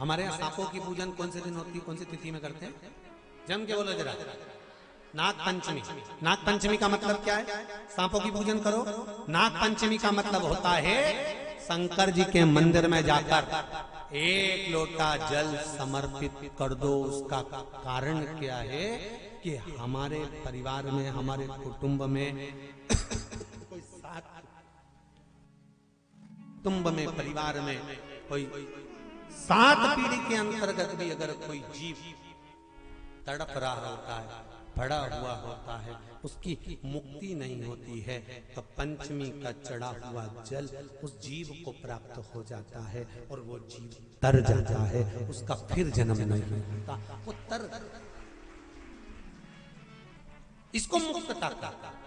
हमारे यहाँ सांपों की पूजन कौन से दिन होती है, कौन सी तिथि में करते हैं? जम के बोलो जरा। नाग पंचमी। नाग पंचमी का मतलब क्या है? सांपों की पूजन करो। नाग पंचमी का मतलब होता है शंकर जी के मंदिर में जाकर एक लोटा जल समर्पित कर दो। उसका कारण क्या है कि हमारे परिवार में, हमारे कुटुंब में कोई कुटुंब में, परिवार में कोई 7 पीढ़ी के अंतर्गत भी अगर कोई जीव तड़प रहा होता है, पड़ा हुआ होता है, उसकी मुक्ति नहीं होती है, तो पंचमी का चढ़ा हुआ जल उस जीव को प्राप्त हो जाता है और वो जीव तर जाता है, उसका फिर जन्म नहीं होता, वो तर। इसको मुक्तता कहते हैं,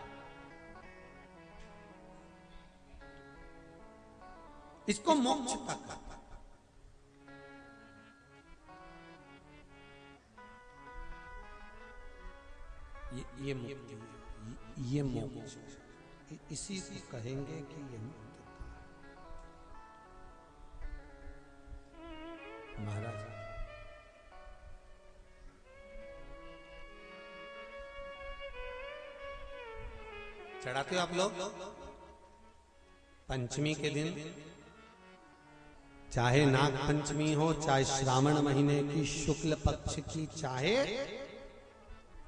इसको मोक्षता कहते हैं। ये मुक्ति, ये मोक्ष, इसी को कहेंगे कि ये मुक्तता। महाराज चढ़ाते हो आप लोग पंचमी के दिन, चाहे नाग पंचमी हो, चाहे श्रावण महीने की शुक्ल पक्ष की, चाहे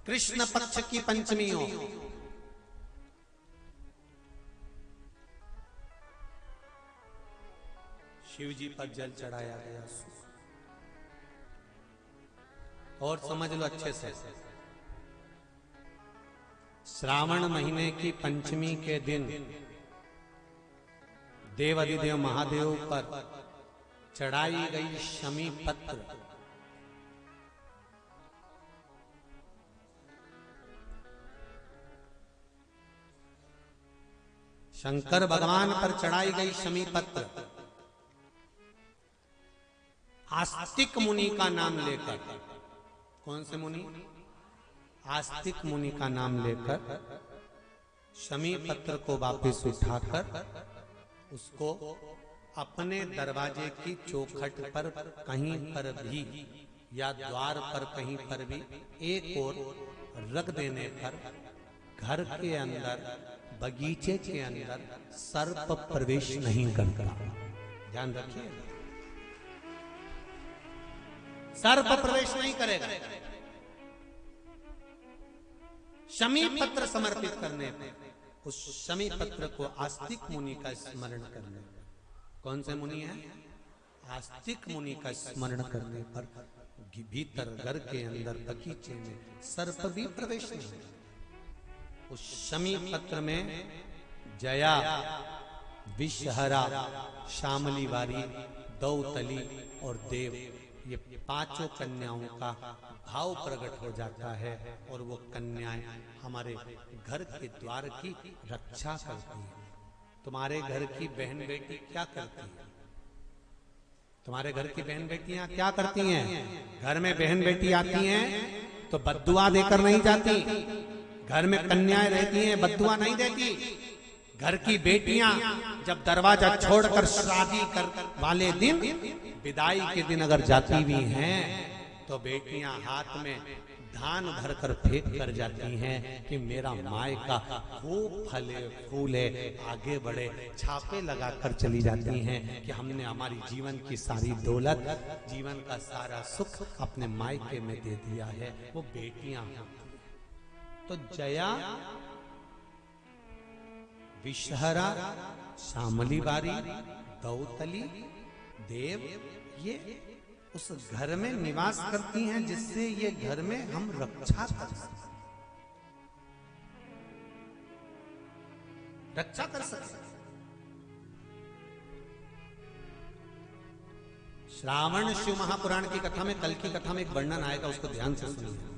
कृष्ण पक्ष की पंचमी हो, शिव जी पर जल चढ़ाया गया। और समझ लो अच्छे से, श्रावण महीने की पंचमी के दिन देवाधिदेव महादेव पर चढ़ाई गई शमी पत्र, शंकर भगवान पर चढ़ाई गई शमी पत्र आस्तिक मुनि का नाम लेकर, कौन से मुनि? आस्तिक मुनि का नाम लेकर शमी पत्र को वापस उठाकर उसको अपने दरवाजे की चौखट पर कहीं पर भी या द्वार पर कहीं पर भी एक ओर रख देने पर घर के अंदर, बगीचे के अंदर सर्प प्रवेश नहीं करता। ध्यान रखिए, सर्प प्रवेश नहीं करेगा। शमी पत्र समर्पित करने पर, उस शमी पत्र को आस्तिक मुनि का स्मरण करने पर, कौन से मुनि है? आस्तिक मुनि का स्मरण करने पर भीतर घर के अंदर बगीचे में सर्प भी प्रवेश नहीं। उस शमी पत्र में जया, विषहरा, शामली वारी, दौतली और देव, ये 5 कन्याओं का भाव प्रकट हो जाता है और वो कन्याएं हमारे घर के द्वार की रक्षा करती हैं। तुम्हारे घर की बहन बेटी क्या करती है? तुम्हारे घर की बहन बेटियां क्या करती हैं? घर में बहन बेटी आती हैं तो बद्दुआ देकर नहीं जाती। घर में कन्याएं रहती हैं, बद्दुआ नहीं देती। घर की बेटियां जब दरवाजा छोड़कर शादी कर वाले दिन, विदाई के दिन अगर जाती भी हैं तो बेटियां हाथ में धान भरकर फेंक कर जाती हैं कि मेरा मायका खूब फले फूले, आगे बढ़े। छापे लगाकर चली जाती हैं कि हमने हमारी जीवन की सारी दौलत, जीवन का सारा सुख अपने मायके में दे दिया है। वो बेटियां तो जया, विषहरा, शामली बारी, दौतली, देव, ये उस घर में निवास करती हैं जिससे ये घर में हम रक्षा कर सकते, रक्षा कर सकते। श्रावण शिव महापुराण की कथा में, कल की कथा में एक वर्णन आएगा, उसको ध्यान से सुनिए।